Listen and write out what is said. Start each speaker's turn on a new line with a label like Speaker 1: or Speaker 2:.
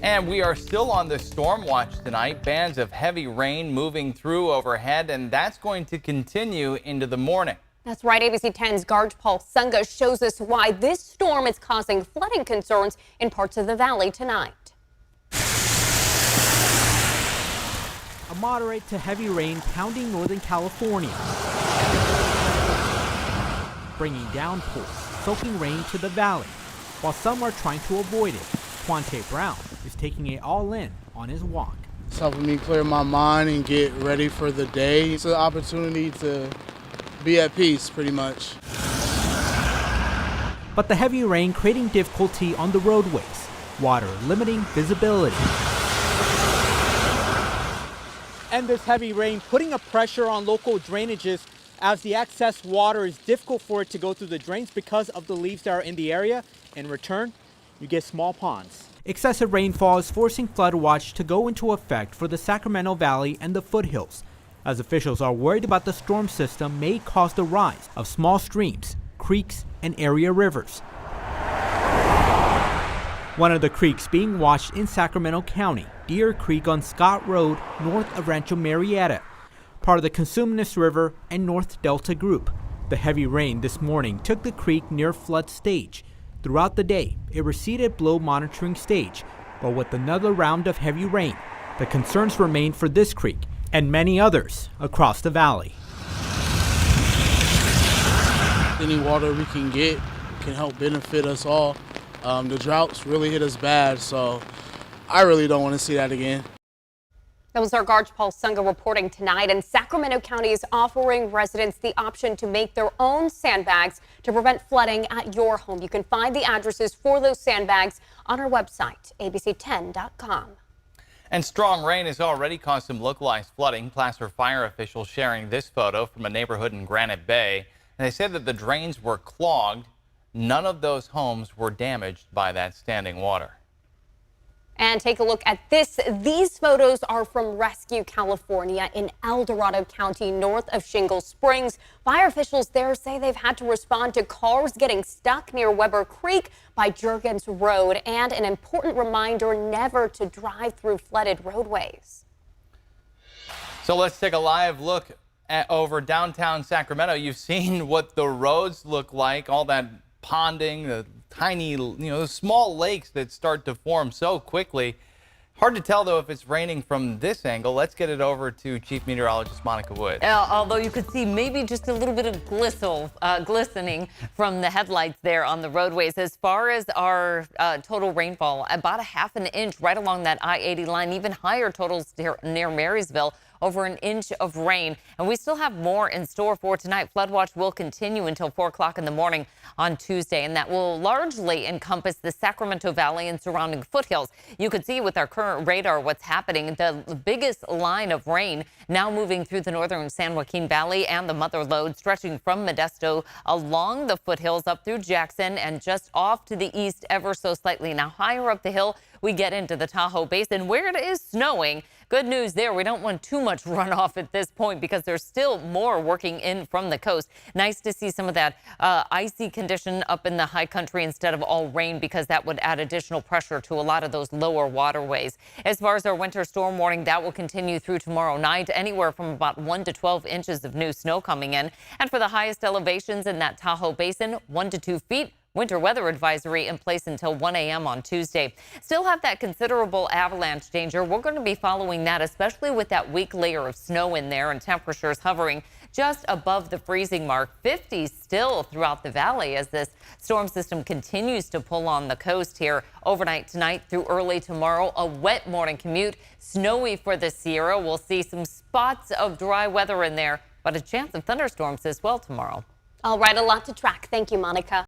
Speaker 1: And we are still on the storm watch tonight. Bands of heavy rain moving through overhead, and that's going to continue into the morning.
Speaker 2: That's right. ABC 10's Garj Paul Sunga shows us why this storm is causing flooding concerns in parts of the valley tonight.
Speaker 3: A moderate to heavy rain pounding Northern California, bringing downpours, soaking rain to the valley, while some are trying to avoid it. Quante Brown is taking it all in on his walk.
Speaker 4: It's helping me clear my mind and get ready for the day. It's an opportunity to be at peace, pretty much.
Speaker 3: But the heavy rain creating difficulty on the roadways, water limiting visibility. And this heavy rain putting a pressure on local drainages as the excess water is difficult for it to go through the drains because of the leaves that are in the area. In return, you get small ponds. Excessive rainfall is forcing flood watch to go into effect for the Sacramento Valley and the foothills, as officials are worried about the storm system may cause the rise of small streams, creeks, and area rivers. One of the creeks being watched in Sacramento County, Deer Creek on Scott Road, north of Rancho Marietta, part of the Cosumnes River and North Delta Group. The heavy rain this morning took the creek near flood stage. Throughout the day, it receded below monitoring stage, but with another round of heavy rain, the concerns remain for this creek and many others across the valley.
Speaker 4: Any water we can get can help benefit us all. The droughts really hit us bad, so I really don't want to see that again.
Speaker 2: That was our Garj Paul Sunga reporting tonight, and Sacramento County is offering residents the option to make their own sandbags to prevent flooding at your home. You can find the addresses for those sandbags on our website, abc10.com.
Speaker 1: And strong rain has already caused some localized flooding. Placer fire officials sharing this photo from a neighborhood in Granite Bay. And they said that the drains were clogged. None of those homes were damaged by that standing water.
Speaker 2: And take a look at this. These photos are from Rescue California in El Dorado County, north of Shingle Springs. Fire officials there say they've had to respond to cars getting stuck near Weber Creek by Juergens Road, and an important reminder never to drive through flooded roadways.
Speaker 1: So let's take a live look over downtown Sacramento. You've seen what the roads look like, all that ponding, the tiny, the small lakes that start to form so quickly. Hard to tell, though, if it's raining from this angle. Let's get it over to Chief Meteorologist Monica Woods.
Speaker 5: Although you could see maybe just a little bit of glistening from the headlights there on the roadways. As far as our total rainfall, about a ½ an inch right along that I-80 line, even higher totals near Marysville. Over an inch of rain, and we still have more in store for tonight. Flood watch will continue until 4 o'clock in the morning on Tuesday, and that will largely encompass the Sacramento Valley and surrounding foothills. You could see with our current radar what's happening. The biggest line of rain now moving through the northern San Joaquin Valley and the mother lode stretching from Modesto along the foothills up through Jackson and just off to the east ever so slightly. Now higher up the hill, we get into the Tahoe Basin where it is snowing. Good news there. We don't want too much runoff at this point because there's still more working in from the coast. Nice to see some of that icy condition up in the high country instead of all rain, because that would add additional pressure to a lot of those lower waterways. As far as our winter storm warning, that will continue through tomorrow night, anywhere from about 1 to 12 inches of new snow coming in. And for the highest elevations in that Tahoe Basin, 1 to 2 feet. Winter weather advisory in place until 1 a.m. on Tuesday. Still have that considerable avalanche danger. We're going to be following that, especially with that weak layer of snow in there and temperatures hovering just above the freezing mark. 50 still throughout the valley as this storm system continues to pull on the coast here overnight tonight through early tomorrow. A wet morning commute, snowy for the Sierra. We'll see some spots of dry weather in there, but a chance of thunderstorms as well tomorrow.
Speaker 2: All right, a lot to track. Thank you, Monica.